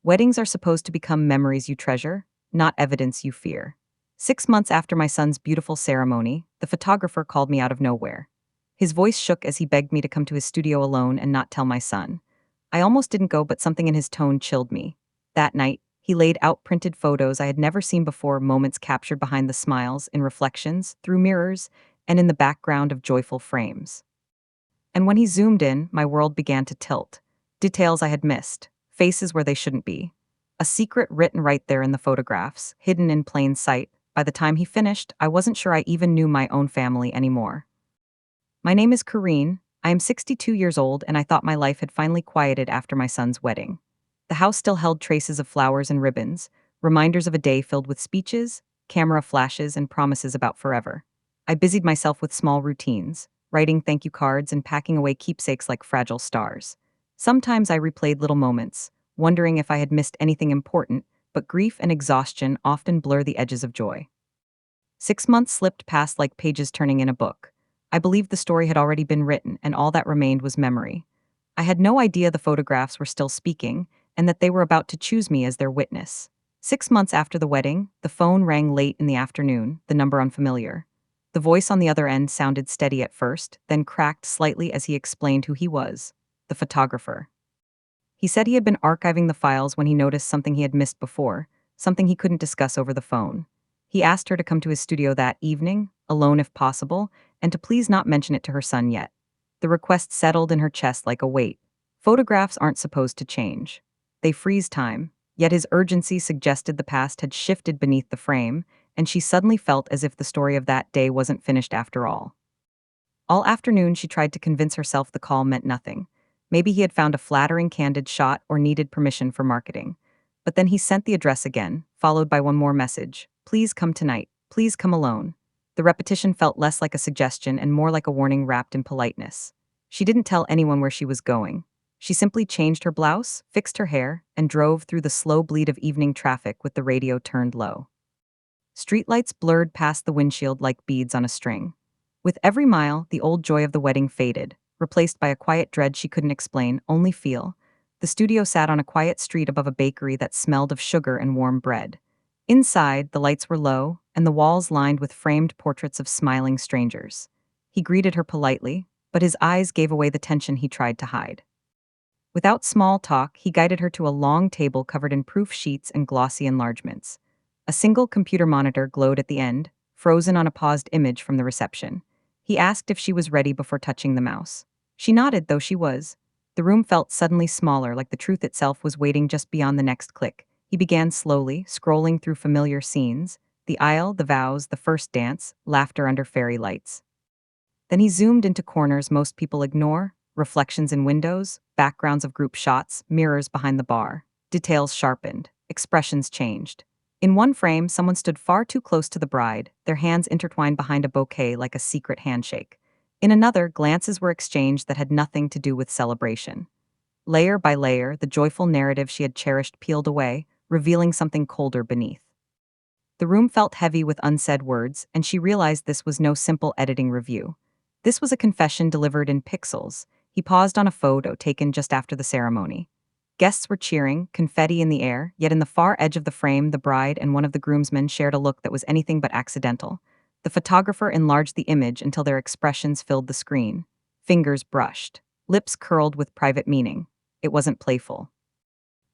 Weddings are supposed to become memories you treasure, not evidence you fear. 6 months after my son's beautiful ceremony, the photographer called me out of nowhere. His voice shook as he begged me to come to his studio alone and not tell my son. I almost didn't go, but something in his tone chilled me. That night, he laid out printed photos I had never seen before, moments captured behind the smiles, in reflections, through mirrors, and in the background of joyful frames. And when he zoomed in, my world began to tilt. Details I had missed, faces where they shouldn't be. A secret written right there in the photographs, hidden in plain sight. By the time he finished, I wasn't sure I even knew my own family anymore. My name is Kareen. I am 62 years old, and I thought my life had finally quieted after my son's wedding. The house still held traces of flowers and ribbons, reminders of a day filled with speeches, camera flashes, and promises about forever. I busied myself with small routines, writing thank you cards and packing away keepsakes like fragile stars. Sometimes I replayed little moments, wondering if I had missed anything important, but grief and exhaustion often blur the edges of joy. 6 months slipped past like pages turning in a book. I believed the story had already been written, and all that remained was memory. I had no idea the photographs were still speaking, and that they were about to choose me as their witness. 6 months after the wedding, the phone rang late in the afternoon, the number unfamiliar. The voice on the other end sounded steady at first, then cracked slightly as he explained who he was: the photographer. He said he had been archiving the files when he noticed something he had missed before, something he couldn't discuss over the phone. He asked her to come to his studio that evening, alone if possible, and to please not mention it to her son yet. The request settled in her chest like a weight. Photographs aren't supposed to change. They freeze time, yet his urgency suggested the past had shifted beneath the frame, and she suddenly felt as if the story of that day wasn't finished after all. All afternoon she tried to convince herself the call meant nothing. Maybe he had found a flattering candid shot or needed permission for marketing. But then he sent the address again, followed by one more message: please come tonight, please come alone. The repetition felt less like a suggestion and more like a warning wrapped in politeness. She didn't tell anyone where she was going. She simply changed her blouse, fixed her hair, and drove through the slow bleed of evening traffic with the radio turned low. Streetlights blurred past the windshield like beads on a string. With every mile, the old joy of the wedding faded, replaced by a quiet dread she couldn't explain, only feel. The studio sat on a quiet street above a bakery that smelled of sugar and warm bread. Inside, the lights were low, and the walls lined with framed portraits of smiling strangers. He greeted her politely, but his eyes gave away the tension he tried to hide. Without small talk, he guided her to a long table covered in proof sheets and glossy enlargements. A single computer monitor glowed at the end, frozen on a paused image from the reception. He asked if she was ready before touching the mouse. She nodded, though she was. The room felt suddenly smaller, like the truth itself was waiting just beyond the next click. He began slowly, scrolling through familiar scenes: the aisle, the vows, the first dance, laughter under fairy lights. Then he zoomed into corners most people ignore: reflections in windows, backgrounds of group shots, mirrors behind the bar. Details sharpened, expressions changed. In one frame, someone stood far too close to the bride, their hands intertwined behind a bouquet like a secret handshake. In another, glances were exchanged that had nothing to do with celebration. Layer by layer, the joyful narrative she had cherished peeled away, revealing something colder beneath. The room felt heavy with unsaid words, and she realized this was no simple editing review. This was a confession delivered in pixels. He paused on a photo taken just after the ceremony. Guests were cheering, confetti in the air, yet in the far edge of the frame, the bride and one of the groomsmen shared a look that was anything but accidental. The photographer enlarged the image until their expressions filled the screen. Fingers brushed, lips curled with private meaning. It wasn't playful.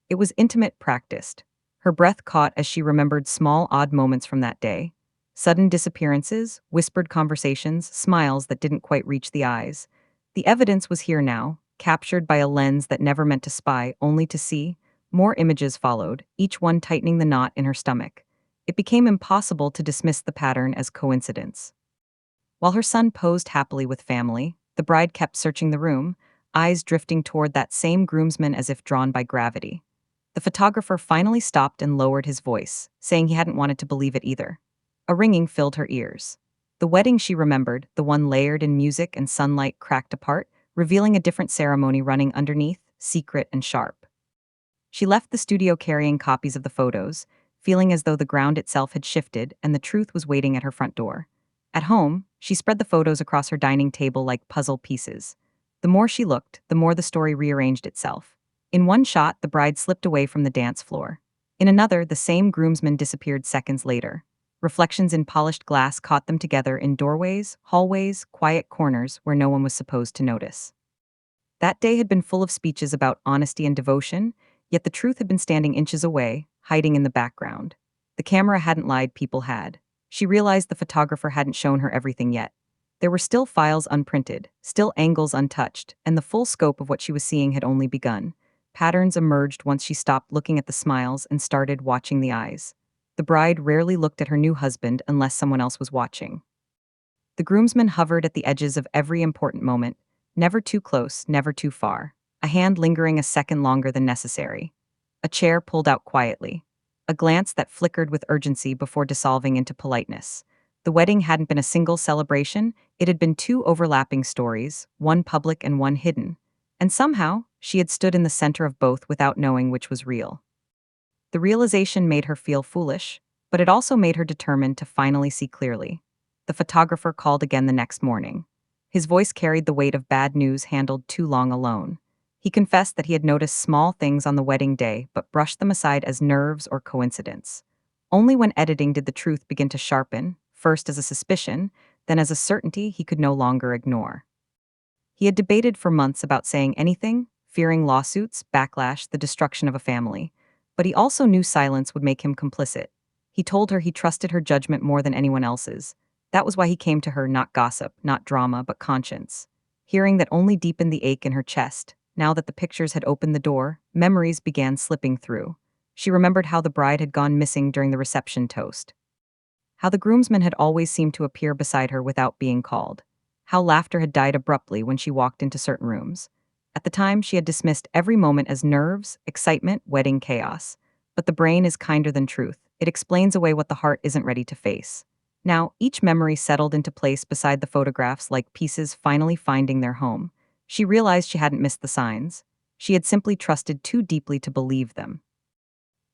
It was intimate, practiced. Her breath caught as she remembered small, odd moments from that day. Sudden disappearances, whispered conversations, smiles that didn't quite reach the eyes. The evidence was here now, captured by a lens that never meant to spy, only to see. More images followed, each one tightening the knot in her stomach. It became impossible to dismiss the pattern as coincidence. While her son posed happily with family, the bride kept searching the room, eyes drifting toward that same groomsman as if drawn by gravity. The photographer finally stopped and lowered his voice, saying he hadn't wanted to believe it either. A ringing filled her ears. The wedding she remembered, the one layered in music and sunlight, cracked apart, revealing a different ceremony running underneath, secret and sharp. She left the studio carrying copies of the photos, feeling as though the ground itself had shifted and the truth was waiting at her front door. At home, she spread the photos across her dining table like puzzle pieces. The more she looked, the more the story rearranged itself. In one shot, the bride slipped away from the dance floor. In another, the same groomsman disappeared seconds later. Reflections in polished glass caught them together in doorways, hallways, quiet corners where no one was supposed to notice. That day had been full of speeches about honesty and devotion, yet the truth had been standing inches away, hiding in the background. The camera hadn't lied, people had. She realized the photographer hadn't shown her everything yet. There were still files unprinted, still angles untouched, and the full scope of what she was seeing had only begun. Patterns emerged once she stopped looking at the smiles and started watching the eyes. The bride rarely looked at her new husband unless someone else was watching. The groomsmen hovered at the edges of every important moment, never too close, never too far, a hand lingering a second longer than necessary, a chair pulled out quietly, a glance that flickered with urgency before dissolving into politeness. The wedding hadn't been a single celebration, it had been two overlapping stories, one public and one hidden. And somehow, she had stood in the center of both without knowing which was real. The realization made her feel foolish, but it also made her determined to finally see clearly. The photographer called again the next morning. His voice carried the weight of bad news handled too long alone. He confessed that he had noticed small things on the wedding day but brushed them aside as nerves or coincidence. Only when editing did the truth begin to sharpen, first as a suspicion, then as a certainty he could no longer ignore. He had debated for months about saying anything, fearing lawsuits, backlash, the destruction of a family. But he also knew silence would make him complicit. He told her he trusted her judgment more than anyone else's. That was why he came to her, not gossip, not drama, but conscience. Hearing that only deepened the ache in her chest. Now that the pictures had opened the door, memories began slipping through. She remembered how the bride had gone missing during the reception toast. How the groomsmen had always seemed to appear beside her without being called. How laughter had died abruptly when she walked into certain rooms. At the time, she had dismissed every moment as nerves, excitement, wedding chaos. But the brain is kinder than truth. It explains away what the heart isn't ready to face. Now, each memory settled into place beside the photographs like pieces finally finding their home. She realized she hadn't missed the signs. She had simply trusted too deeply to believe them.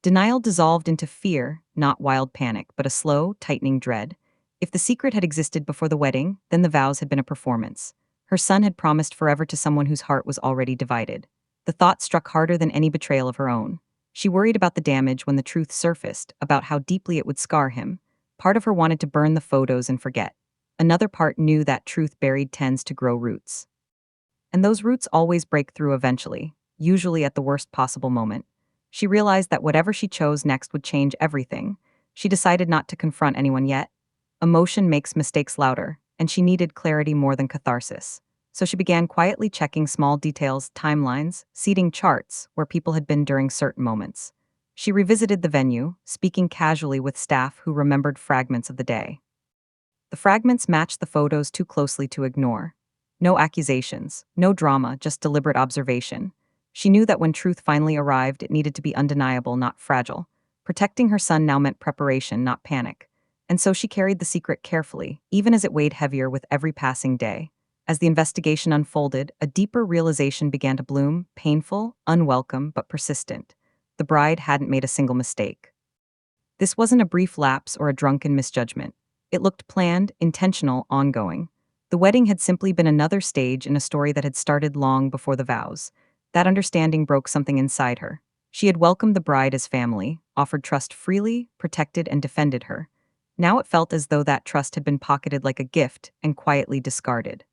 Denial dissolved into fear, not wild panic, but a slow, tightening dread. If the secret had existed before the wedding, then the vows had been a performance. Her son had promised forever to someone whose heart was already divided. The thought struck harder than any betrayal of her own. She worried about the damage when the truth surfaced, about how deeply it would scar him. Part of her wanted to burn the photos and forget. Another part knew that truth buried tends to grow roots. And those roots always break through eventually, usually at the worst possible moment. She realized that whatever she chose next would change everything. She decided not to confront anyone yet. Emotion makes mistakes louder, and she needed clarity more than catharsis. So she began quietly checking small details, timelines, seating charts where people had been during certain moments. She revisited the venue, speaking casually with staff who remembered fragments of the day. The fragments matched the photos too closely to ignore. No accusations, no drama, just deliberate observation. She knew that when truth finally arrived, it needed to be undeniable, not fragile. Protecting her son now meant preparation, not panic. And so she carried the secret carefully, even as it weighed heavier with every passing day. As the investigation unfolded, a deeper realization began to bloom, painful, unwelcome, but persistent. The bride hadn't made a single mistake. This wasn't a brief lapse or a drunken misjudgment. It looked planned, intentional, ongoing. The wedding had simply been another stage in a story that had started long before the vows. That understanding broke something inside her. She had welcomed the bride as family, offered trust freely, protected and defended her. Now it felt as though that trust had been pocketed like a gift and quietly discarded.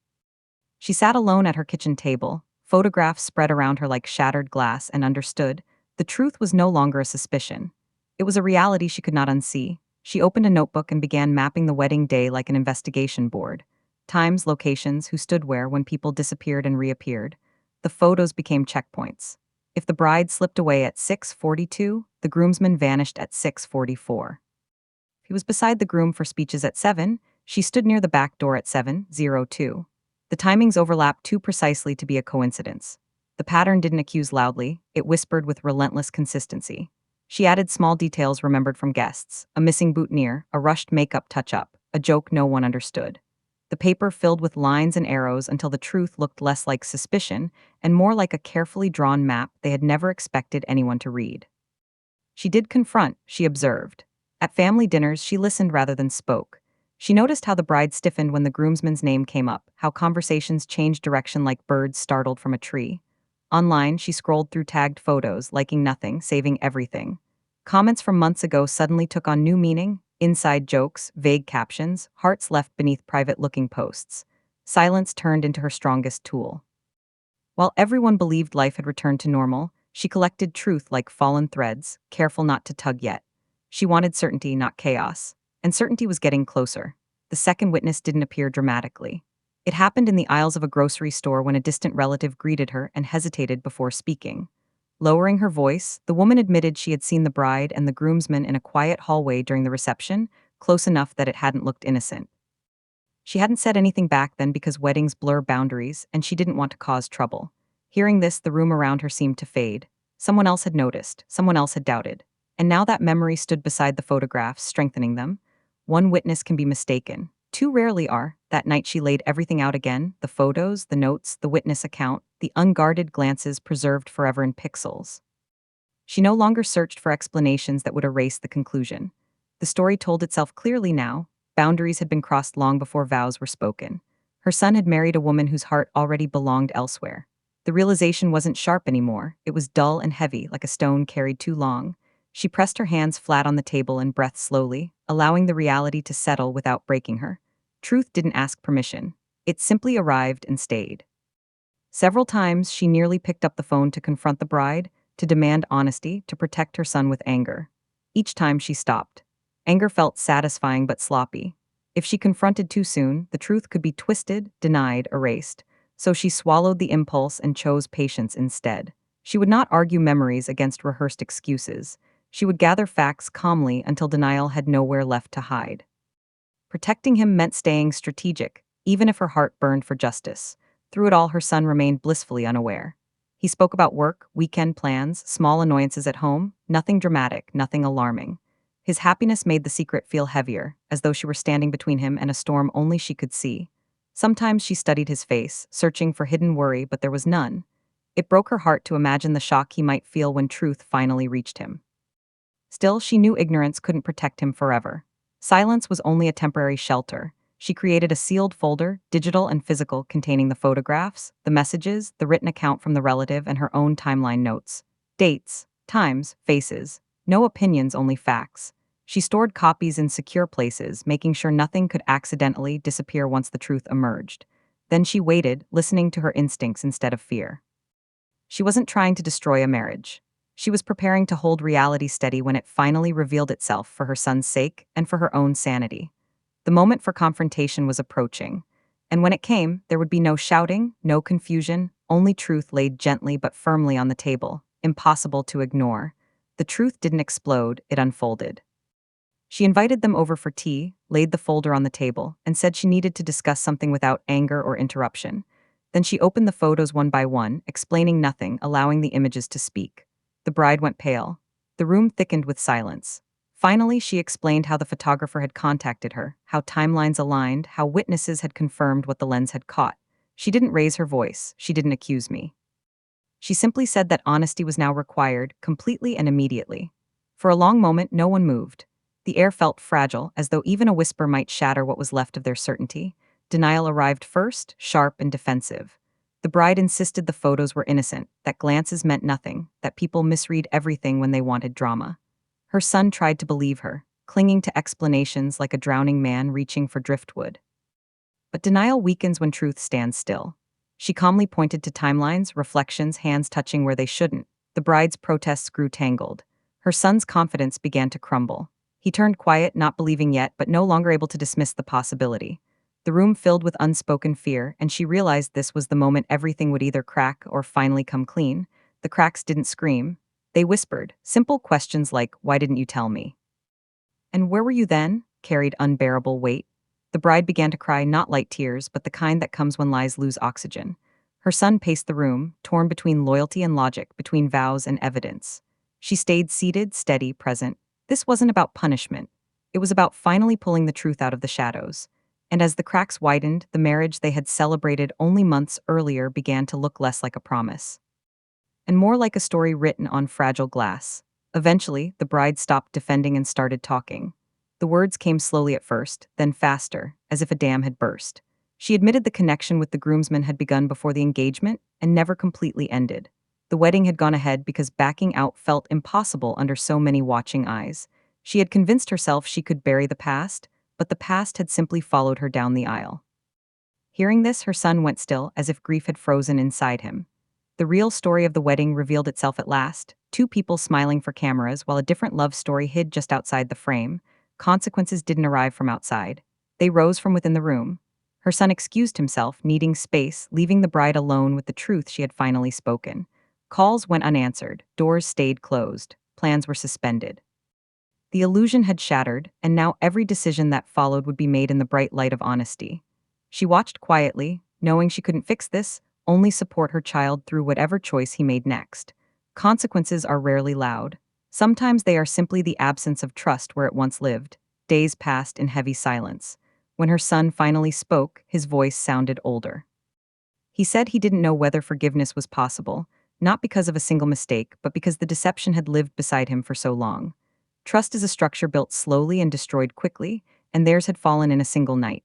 She sat alone at her kitchen table, photographs spread around her like shattered glass, and understood the truth was no longer a suspicion. It was a reality she could not unsee. She opened a notebook and began mapping the wedding day like an investigation board. Times, locations, who stood where when people disappeared and reappeared. The photos became checkpoints. If the bride slipped away at 6:42, the groomsman vanished at 6:44. He was beside the groom for speeches at 7, she stood near the back door at 7:02. The timings overlapped too precisely to be a coincidence. The pattern didn't accuse loudly, it whispered with relentless consistency. She added small details remembered from guests, a missing boutonniere, a rushed makeup touch-up, a joke no one understood. The paper filled with lines and arrows until the truth looked less like suspicion and more like a carefully drawn map they had never expected anyone to read. She did confront, she observed. At family dinners, she listened rather than spoke. She noticed how the bride stiffened when the groomsman's name came up, how conversations changed direction like birds startled from a tree. Online, she scrolled through tagged photos, liking nothing, saving everything. Comments from months ago suddenly took on new meaning: inside jokes, vague captions, hearts left beneath private-looking posts. Silence turned into her strongest tool. While everyone believed life had returned to normal, she collected truth like fallen threads, careful not to tug yet. She wanted certainty, not chaos. And certainty was getting closer. The second witness didn't appear dramatically. It happened in the aisles of a grocery store when a distant relative greeted her and hesitated before speaking. Lowering her voice, the woman admitted she had seen the bride and the groomsmen in a quiet hallway during the reception, close enough that it hadn't looked innocent. She hadn't said anything back then because weddings blur boundaries, and she didn't want to cause trouble. Hearing this, the room around her seemed to fade. Someone else had noticed, someone else had doubted. And now that memory stood beside the photographs, strengthening them. One witness can be mistaken. Two rarely are. That night she laid everything out again: the photos, the notes, the witness account, the unguarded glances preserved forever in pixels. She no longer searched for explanations that would erase the conclusion. The story told itself clearly now. Boundaries had been crossed long before vows were spoken. Her son had married a woman whose heart already belonged elsewhere. The realization wasn't sharp anymore. It was dull and heavy, like a stone carried too long. She pressed her hands flat on the table and breathed slowly, allowing the reality to settle without breaking her. Truth didn't ask permission. It simply arrived and stayed. Several times, she nearly picked up the phone to confront the bride, to demand honesty, to protect her son with anger. Each time she stopped. Anger felt satisfying but sloppy. If she confronted too soon, the truth could be twisted, denied, erased. So she swallowed the impulse and chose patience instead. She would not argue memories against rehearsed excuses. She would gather facts calmly until denial had nowhere left to hide. Protecting him meant staying strategic, even if her heart burned for justice. Through it all, her son remained blissfully unaware. He spoke about work, weekend plans, small annoyances at home, nothing dramatic, nothing alarming. His happiness made the secret feel heavier, as though she were standing between him and a storm only she could see. Sometimes she studied his face, searching for hidden worry, but there was none. It broke her heart to imagine the shock he might feel when truth finally reached him. Still, she knew ignorance couldn't protect him forever. Silence was only a temporary shelter. She created a sealed folder, digital and physical, containing the photographs, the messages, the written account from the relative, and her own timeline notes. Dates, times, faces. No opinions, only facts. She stored copies in secure places, making sure nothing could accidentally disappear once the truth emerged. Then she waited, listening to her instincts instead of fear. She wasn't trying to destroy a marriage. She was preparing to hold reality steady when it finally revealed itself, for her son's sake and for her own sanity. The moment for confrontation was approaching. And when it came, there would be no shouting, no confusion, only truth laid gently but firmly on the table, impossible to ignore. The truth didn't explode, it unfolded. She invited them over for tea, laid the folder on the table, and said she needed to discuss something without anger or interruption. Then she opened the photos one by one, explaining nothing, allowing the images to speak. The bride went pale. The room thickened with silence. Finally, she explained how the photographer had contacted her, how timelines aligned, how witnesses had confirmed what the lens had caught. She didn't raise her voice. She didn't accuse me. She simply said that honesty was now required, completely and immediately. For a long moment, no one moved. The air felt fragile, as though even a whisper might shatter what was left of their certainty. Denial arrived first, sharp and defensive. The bride insisted the photos were innocent, that glances meant nothing, that people misread everything when they wanted drama. Her son tried to believe her, clinging to explanations like a drowning man reaching for driftwood. But denial weakens when truth stands still. She calmly pointed to timelines, reflections, hands touching where they shouldn't. The bride's protests grew tangled. Her son's confidence began to crumble. He turned quiet, not believing yet, but no longer able to dismiss the possibility. The room filled with unspoken fear, and she realized this was the moment everything would either crack or finally come clean. The cracks didn't scream. They whispered, simple questions like, "Why didn't you tell me?" And "Where were you then?" carried unbearable weight. The bride began to cry, not light tears, but the kind that comes when lies lose oxygen. Her son paced the room, torn between loyalty and logic, between vows and evidence. She stayed seated, steady, present. This wasn't about punishment. It was about finally pulling the truth out of the shadows. And as the cracks widened, the marriage they had celebrated only months earlier began to look less like a promise and more like a story written on fragile glass. Eventually, the bride stopped defending and started talking. The words came slowly at first, then faster, as if a dam had burst. She admitted the connection with the groomsmen had begun before the engagement and never completely ended. The wedding had gone ahead because backing out felt impossible under so many watching eyes. She had convinced herself she could bury the past, but the past had simply followed her down the aisle. Hearing this, her son went still, as if grief had frozen inside him. The real story of the wedding revealed itself at last, two people smiling for cameras while a different love story hid just outside the frame. Consequences didn't arrive from outside. They rose from within the room. Her son excused himself, needing space, leaving the bride alone with the truth she had finally spoken. Calls went unanswered, doors stayed closed, plans were suspended. The illusion had shattered, and now every decision that followed would be made in the bright light of honesty. She watched quietly, knowing she couldn't fix this, only support her child through whatever choice he made next. Consequences are rarely loud. Sometimes they are simply the absence of trust where it once lived. Days passed in heavy silence. When her son finally spoke, his voice sounded older. He said he didn't know whether forgiveness was possible, not because of a single mistake, but because the deception had lived beside him for so long. Trust is a structure built slowly and destroyed quickly, and theirs had fallen in a single night.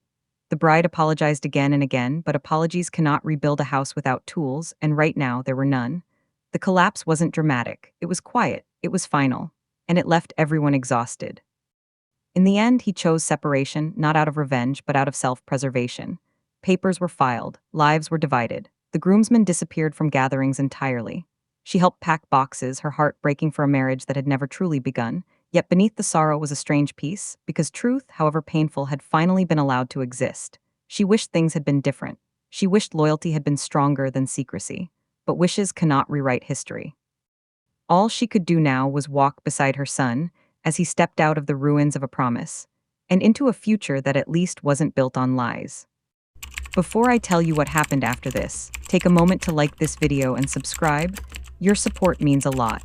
The bride apologized again and again, but apologies cannot rebuild a house without tools, and right now there were none. The collapse wasn't dramatic, it was quiet, it was final, and it left everyone exhausted. In the end, he chose separation, not out of revenge, but out of self-preservation. Papers were filed, lives were divided. The groomsmen disappeared from gatherings entirely. She helped pack boxes, her heart breaking for a marriage that had never truly begun. Yet beneath the sorrow was a strange peace, because truth, however painful, had finally been allowed to exist. She wished things had been different. She wished loyalty had been stronger than secrecy. But wishes cannot rewrite history. All she could do now was walk beside her son as he stepped out of the ruins of a promise and into a future that at least wasn't built on lies. Before I tell you what happened after this, take a moment to like this video and subscribe. Your support means a lot.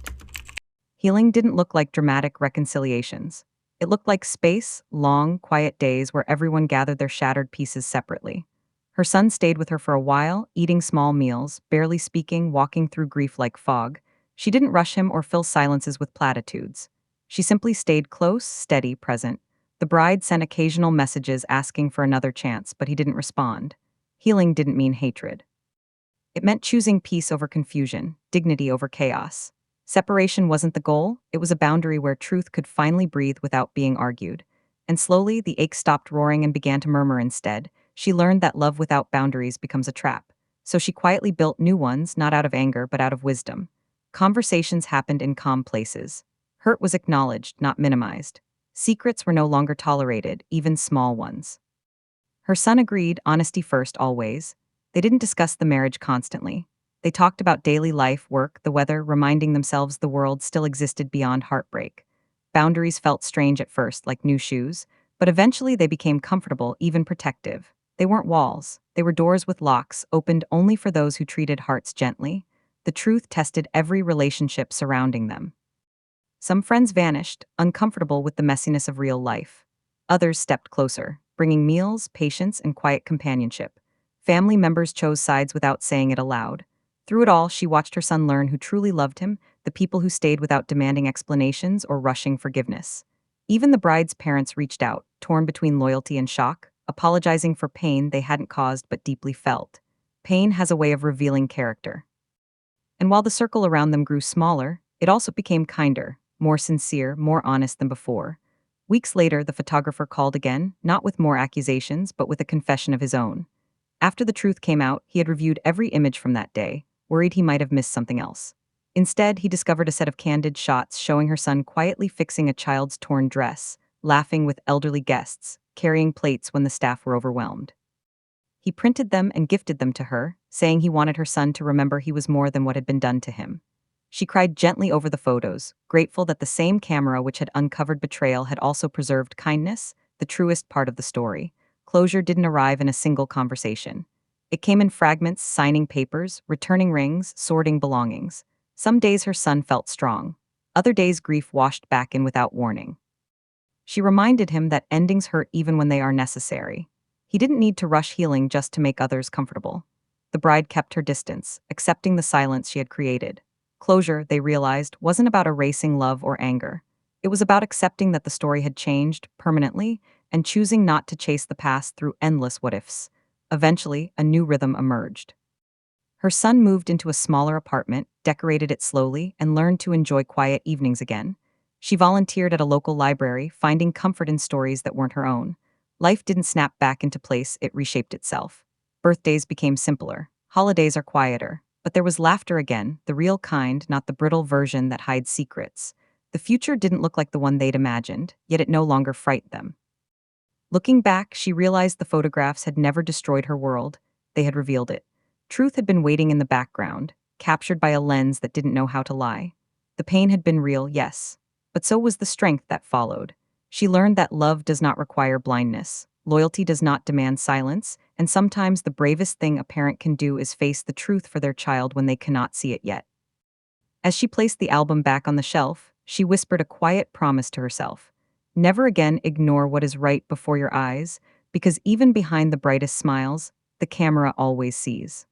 Healing didn't look like dramatic reconciliations. It looked like space, long, quiet days where everyone gathered their shattered pieces separately. Her son stayed with her for a while, eating small meals, barely speaking, walking through grief like fog. She didn't rush him or fill silences with platitudes. She simply stayed close, steady, present. The bride sent occasional messages asking for another chance, but he didn't respond. Healing didn't mean hatred. It meant choosing peace over confusion, dignity over chaos. Separation wasn't the goal, it was a boundary where truth could finally breathe without being argued. And slowly, the ache stopped roaring and began to murmur instead. She learned that love without boundaries becomes a trap. So she quietly built new ones, not out of anger, but out of wisdom. Conversations happened in calm places. Hurt was acknowledged, not minimized. Secrets were no longer tolerated, even small ones. Her son agreed, honesty first always. They didn't discuss the marriage constantly. They talked about daily life, work, the weather, reminding themselves the world still existed beyond heartbreak. Boundaries felt strange at first, like new shoes, but eventually they became comfortable, even protective. They weren't walls. They were doors with locks, opened only for those who treated hearts gently. The truth tested every relationship surrounding them. Some friends vanished, uncomfortable with the messiness of real life. Others stepped closer, bringing meals, patience, and quiet companionship. Family members chose sides without saying it aloud. Through it all, she watched her son learn who truly loved him, the people who stayed without demanding explanations or rushing forgiveness. Even the bride's parents reached out, torn between loyalty and shock, apologizing for pain they hadn't caused but deeply felt. Pain has a way of revealing character. And while the circle around them grew smaller, it also became kinder, more sincere, more honest than before. Weeks later, the photographer called again, not with more accusations, but with a confession of his own. After the truth came out, he had reviewed every image from that day, worried he might have missed something else. Instead, he discovered a set of candid shots showing her son quietly fixing a child's torn dress, laughing with elderly guests, carrying plates when the staff were overwhelmed. He printed them and gifted them to her, saying he wanted her son to remember he was more than what had been done to him. She cried gently over the photos, grateful that the same camera which had uncovered betrayal had also preserved kindness, the truest part of the story. Closure didn't arrive in a single conversation. It came in fragments, signing papers, returning rings, sorting belongings. Some days her son felt strong. Other days grief washed back in without warning. She reminded him that endings hurt even when they are necessary. He didn't need to rush healing just to make others comfortable. The bride kept her distance, accepting the silence she had created. Closure, they realized, wasn't about erasing love or anger. It was about accepting that the story had changed permanently and choosing not to chase the past through endless what-ifs. Eventually, a new rhythm emerged. Her son moved into a smaller apartment, decorated it slowly, and learned to enjoy quiet evenings again. She volunteered at a local library, finding comfort in stories that weren't her own. Life didn't snap back into place, it reshaped itself. Birthdays became simpler. Holidays are quieter. But there was laughter again, the real kind, not the brittle version that hides secrets. The future didn't look like the one they'd imagined, yet it no longer frightened them. Looking back, she realized the photographs had never destroyed her world. They had revealed it. Truth had been waiting in the background, captured by a lens that didn't know how to lie. The pain had been real, yes, but so was the strength that followed. She learned that love does not require blindness, loyalty does not demand silence, and sometimes the bravest thing a parent can do is face the truth for their child when they cannot see it yet. As she placed the album back on the shelf, she whispered a quiet promise to herself. Never again ignore what is right before your eyes, because even behind the brightest smiles, the camera always sees.